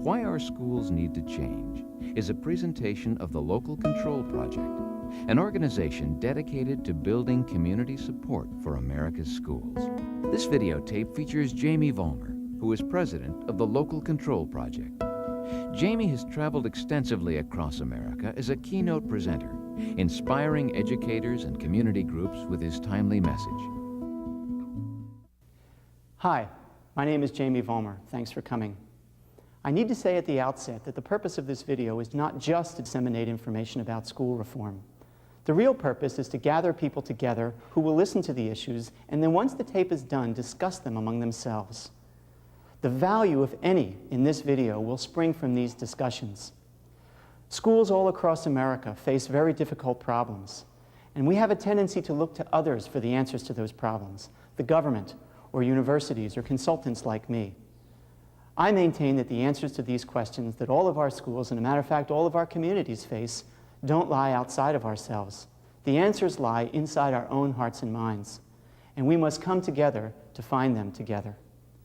Why Our Schools Need to Change is a presentation of the Local Control Project, an organization dedicated to building community support for America's schools. This videotape features Jamie Vollmer, who is president of the Local Control Project. Jamie has traveled extensively across America as a keynote presenter, inspiring educators and community groups with his timely message. Hi, my name is Jamie Vollmer. Thanks for coming. I need to say at the outset that the purpose of this video is not just to disseminate information about school reform. The real purpose is to gather people together who will listen to the issues and then once the tape is done, discuss them among themselves. The value, if any, in this video will spring from these discussions. Schools all across America face very difficult problems, and we have a tendency to look to others for the answers to those problems, the government, or universities, or consultants like me. I maintain that the answers to these questions that all of our schools, and as a matter of fact, all of our communities face, don't lie outside of ourselves. The answers lie inside our own hearts and minds, and we must come together to find them together.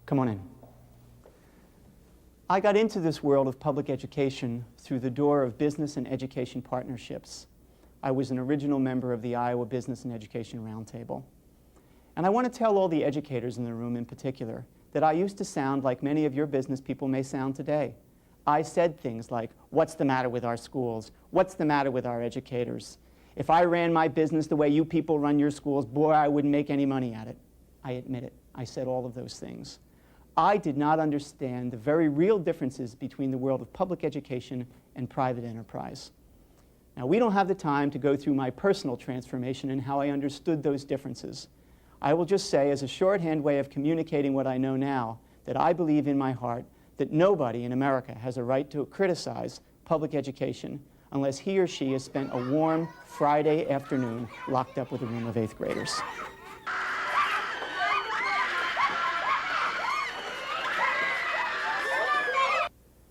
Come on in. I got into this world of public education through the door of business and education partnerships. I was an original member of the Iowa Business and Education Roundtable. And I want to tell all the educators in the room in particular that I used to sound like many of your business people may sound today. I said things like, what's the matter with our schools? What's the matter with our educators? If I ran my business the way you people run your schools, boy, I wouldn't make any money at it. I admit it. I said all of those things. I did not understand the very real differences between the world of public education and private enterprise. Now, we don't have the time to go through my personal transformation and how I understood those differences. I will just say, as a shorthand way of communicating what I know now, that I believe in my heart that nobody in America has a right to criticize public education unless he or she has spent a warm Friday afternoon locked up with a room of 8th graders.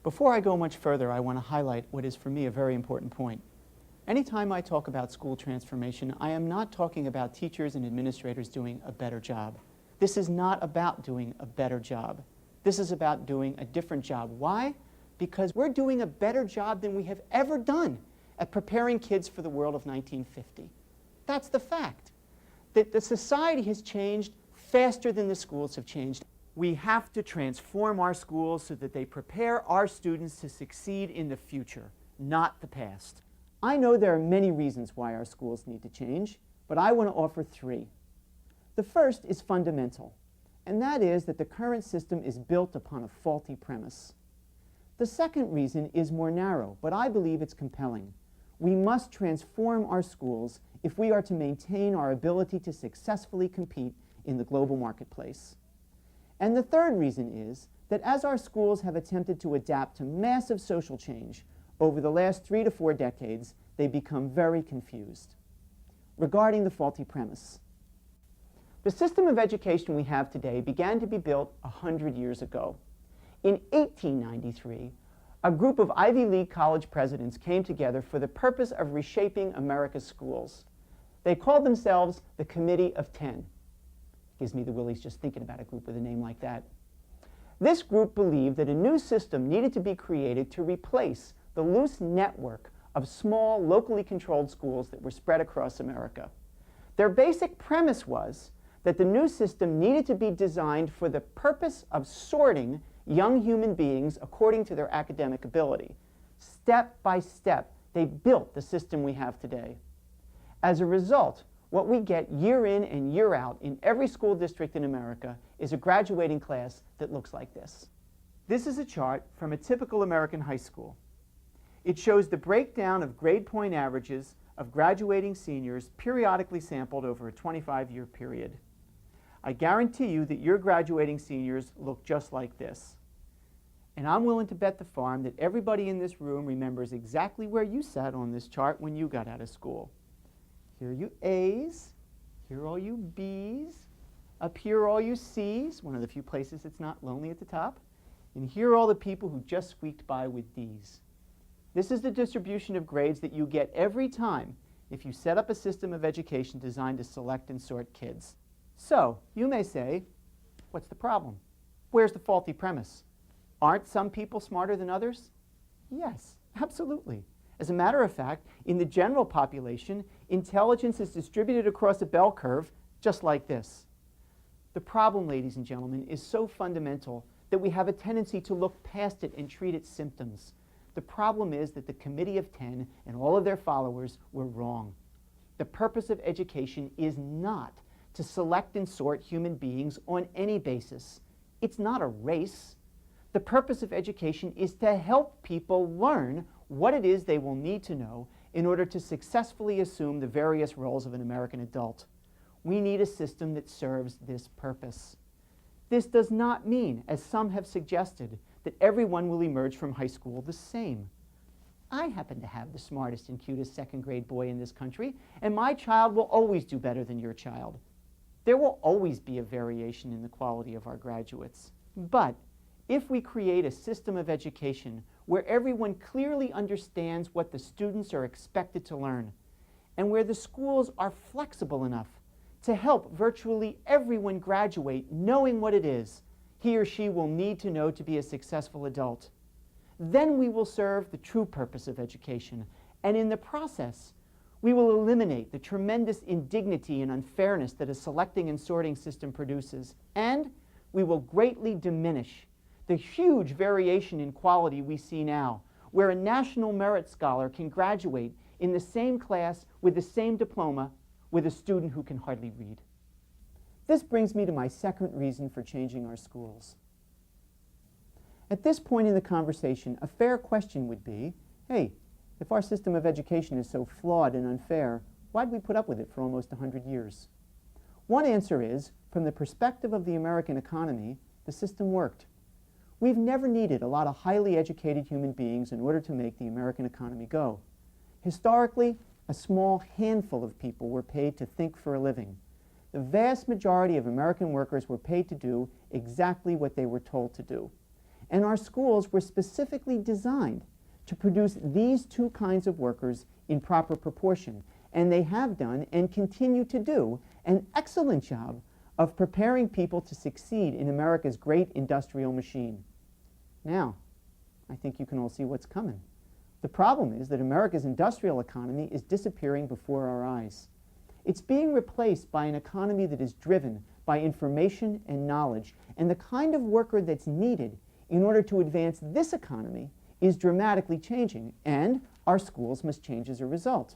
Before I go much further, I want to highlight what is for me a very important point. Anytime I talk about school transformation, I am not talking about teachers and administrators doing a better job. This is not about doing a better job. This is about doing a different job. Why? Because we're doing a better job than we have ever done at preparing kids for the world of 1950. That's the fact. That the society has changed faster than the schools have changed. We have to transform our schools so that they prepare our students to succeed in the future, not the past. I know there are many reasons why our schools need to change, but I want to offer 3. The first is fundamental, and that is that the current system is built upon a faulty premise. The second reason is more narrow, but I believe it's compelling. We must transform our schools if we are to maintain our ability to successfully compete in the global marketplace. And the third reason is that as our schools have attempted to adapt to massive social change over the last 3 to 4 decades, they become very confused. Regarding the faulty premise, the system of education we have today began to be built 100 years ago. In 1893, a group of Ivy League college presidents came together for the purpose of reshaping America's schools. They called themselves the Committee of 10. Gives me the willies just thinking about a group with a name like that. This group believed that a new system needed to be created to replace the loose network of small, locally controlled schools that were spread across America. Their basic premise was that the new system needed to be designed for the purpose of sorting young human beings according to their academic ability. Step by step, they built the system we have today. As a result, what we get year in and year out in every school district in America is a graduating class that looks like this. This is a chart from a typical American high school. It shows the breakdown of grade point averages of graduating seniors periodically sampled over a 25-year period. I guarantee you that your graduating seniors look just like this. And I'm willing to bet the farm that everybody in this room remembers exactly where you sat on this chart when you got out of school. Here are you A's, here are all you B's, up here are all you C's, one of the few places it's not lonely at the top, and here are all the people who just squeaked by with D's. This is the distribution of grades that you get every time if you set up a system of education designed to select and sort kids. So, you may say, what's the problem? Where's the faulty premise? Aren't some people smarter than others? Yes, absolutely. As a matter of fact, in the general population, intelligence is distributed across a bell curve just like this. The problem, ladies and gentlemen, is so fundamental that we have a tendency to look past it and treat its symptoms. The problem is that the Committee of 10 and all of their followers were wrong. The purpose of education is not to select and sort human beings on any basis. It's not a race. The purpose of education is to help people learn what it is they will need to know in order to successfully assume the various roles of an American adult. We need a system that serves this purpose. This does not mean, as some have suggested, that everyone will emerge from high school the same. I happen to have the smartest and cutest second-grade boy in this country, and my child will always do better than your child. There will always be a variation in the quality of our graduates. But if we create a system of education where everyone clearly understands what the students are expected to learn, and where the schools are flexible enough to help virtually everyone graduate knowing what it is he or she will need to know to be a successful adult, then we will serve the true purpose of education, and in the process, we will eliminate the tremendous indignity and unfairness that a selecting and sorting system produces, and we will greatly diminish the huge variation in quality we see now, where a national merit scholar can graduate in the same class with the same diploma with a student who can hardly read. This brings me to my second reason for changing our schools. At this point in the conversation, a fair question would be, hey, if our system of education is so flawed and unfair, why'd we put up with it for almost 100 years? One answer is, from the perspective of the American economy, the system worked. We've never needed a lot of highly educated human beings in order to make the American economy go. Historically, a small handful of people were paid to think for a living. The vast majority of American workers were paid to do exactly what they were told to do. And our schools were specifically designed to produce these two kinds of workers in proper proportion. And they have done and continue to do an excellent job of preparing people to succeed in America's great industrial machine. Now, I think you can all see what's coming. The problem is that America's industrial economy is disappearing before our eyes. It's being replaced by an economy that is driven by information and knowledge, and the kind of worker that's needed in order to advance this economy is dramatically changing, and our schools must change as a result.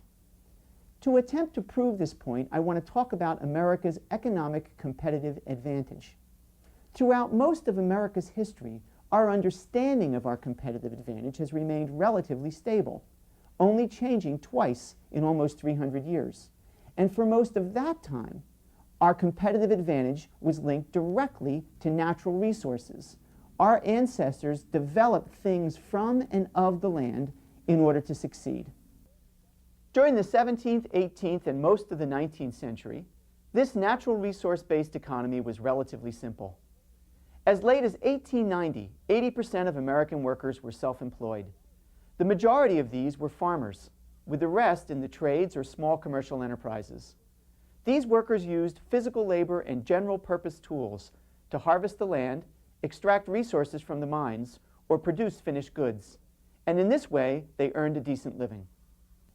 To attempt to prove this point, I want to talk about America's economic competitive advantage. Throughout most of America's history, our understanding of our competitive advantage has remained relatively stable, only changing twice in almost 300 years. And for most of that time, our competitive advantage was linked directly to natural resources. Our ancestors developed things from and of the land in order to succeed. During the 17th, 18th, and most of the 19th century, this natural resource-based economy was relatively simple. As late as 1890, 80% of American workers were self-employed. The majority of these were farmers, with the rest in the trades or small commercial enterprises. These workers used physical labor and general-purpose tools to harvest the land, extract resources from the mines, or produce finished goods. And in this way, they earned a decent living.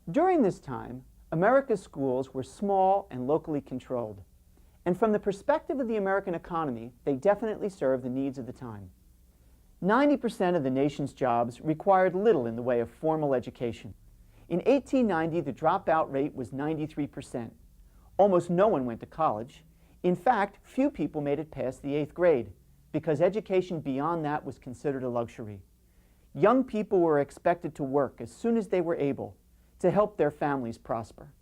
During this time, America's schools were small and locally controlled. And from the perspective of the American economy, they definitely served the needs of the time. 90% of the nation's jobs required little in the way of formal education. In 1890, the dropout rate was 93%. Almost no one went to college. In fact, few people made it past the 8th grade, because education beyond that was considered a luxury. Young people were expected to work as soon as they were able to help their families prosper.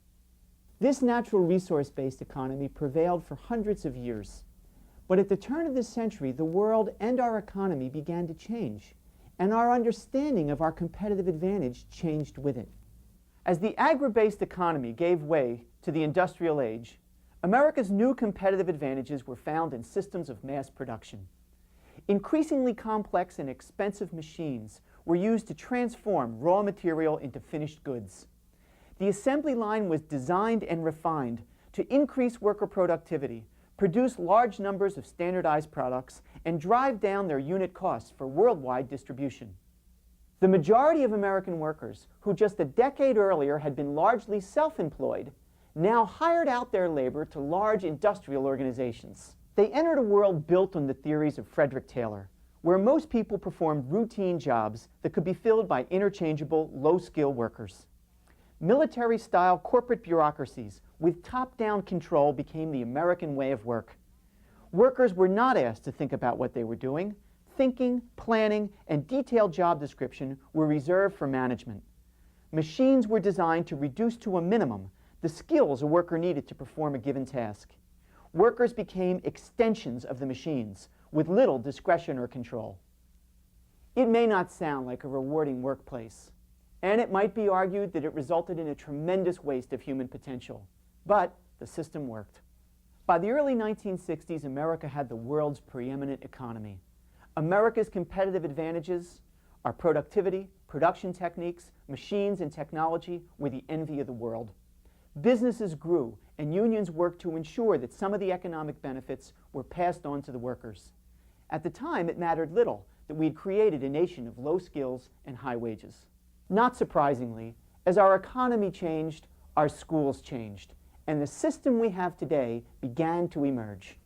This natural resource-based economy prevailed for hundreds of years. But at the turn of this century, the world and our economy began to change, and our understanding of our competitive advantage changed with it. As the agri-based economy gave way to the industrial age, America's new competitive advantages were found in systems of mass production. Increasingly complex and expensive machines were used to transform raw material into finished goods. The assembly line was designed and refined to increase worker productivity, produce large numbers of standardized products, and drive down their unit costs for worldwide distribution. The majority of American workers, who just a decade earlier had been largely self-employed, now hired out their labor to large industrial organizations. They entered a world built on the theories of Frederick Taylor, where most people performed routine jobs that could be filled by interchangeable, low-skill workers. Military-style corporate bureaucracies with top-down control became the American way of work. Workers were not asked to think about what they were doing. Thinking, planning, and detailed job description were reserved for management. Machines were designed to reduce to a minimum the skills a worker needed to perform a given task. Workers became extensions of the machines, with little discretion or control. It may not sound like a rewarding workplace, and it might be argued that it resulted in a tremendous waste of human potential, but the system worked. By the early 1960s, America had the world's preeminent economy. America's competitive advantages, our productivity, production techniques, machines, and technology were the envy of the world. Businesses grew, and unions worked to ensure that some of the economic benefits were passed on to the workers. At the time, it mattered little that we had created a nation of low skills and high wages. Not surprisingly, as our economy changed, our schools changed, and the system we have today began to emerge.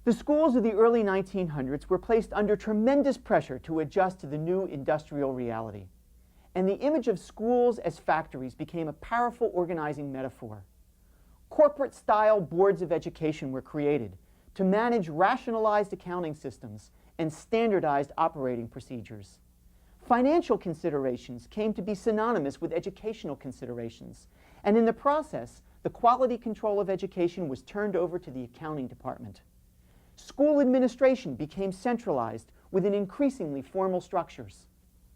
The schools of the early 1900s were placed under tremendous pressure to adjust to the new industrial reality. And the image of schools as factories became a powerful organizing metaphor. Corporate-style boards of education were created to manage rationalized accounting systems and standardized operating procedures. Financial considerations came to be synonymous with educational considerations, and in the process, the quality control of education was turned over to the accounting department. School administration became centralized within increasingly formal structures.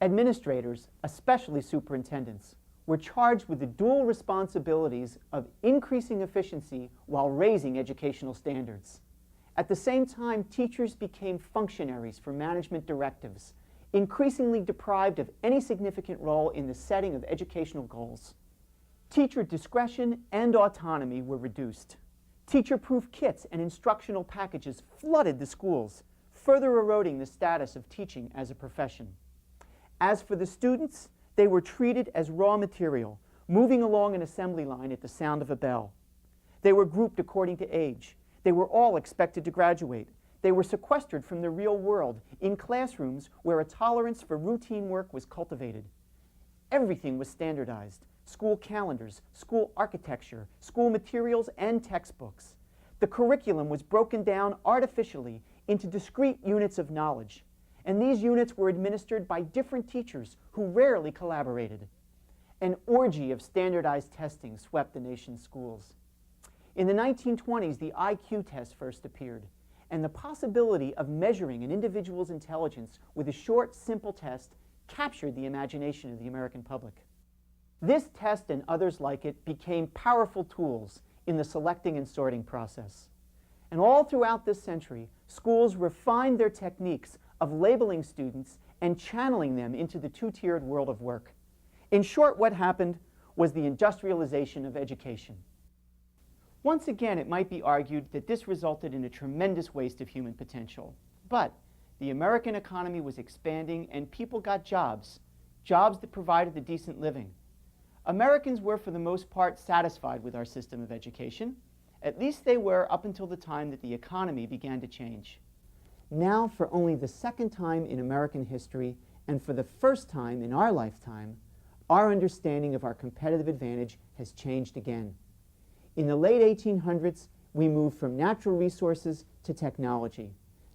Administrators, especially superintendents, were charged with the dual responsibilities of increasing efficiency while raising educational standards. At the same time, teachers became functionaries for management directives, increasingly deprived of any significant role in the setting of educational goals. Teacher discretion and autonomy were reduced. Teacher-proof kits and instructional packages flooded the schools, further eroding the status of teaching as a profession. As for the students, they were treated as raw material, moving along an assembly line at the sound of a bell. They were grouped according to age. They were all expected to graduate. They were sequestered from the real world in classrooms where a tolerance for routine work was cultivated. Everything was standardized: school calendars, school architecture, school materials, and textbooks. The curriculum was broken down artificially into discrete units of knowledge, and these units were administered by different teachers who rarely collaborated. An orgy of standardized testing swept the nation's schools. In the 1920s, the IQ test first appeared, and the possibility of measuring an individual's intelligence with a short, simple test captured the imagination of the American public. This test and others like it became powerful tools in the selecting and sorting process. And all throughout this century, schools refined their techniques of labeling students and channeling them into the two-tiered world of work. In short, what happened was the industrialization of education. Once again, it might be argued that this resulted in a tremendous waste of human potential. But the American economy was expanding and people got jobs that provided a decent living. Americans were, for the most part, satisfied with our system of education. At least they were up until the time that the economy began to change. Now, for only the second time in American history, and for the first time in our lifetime, our understanding of our competitive advantage has changed again. In the late 1800s, we moved from natural resources to technology.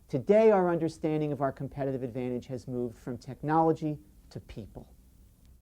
Today, our understanding of our competitive advantage has moved from technology to people.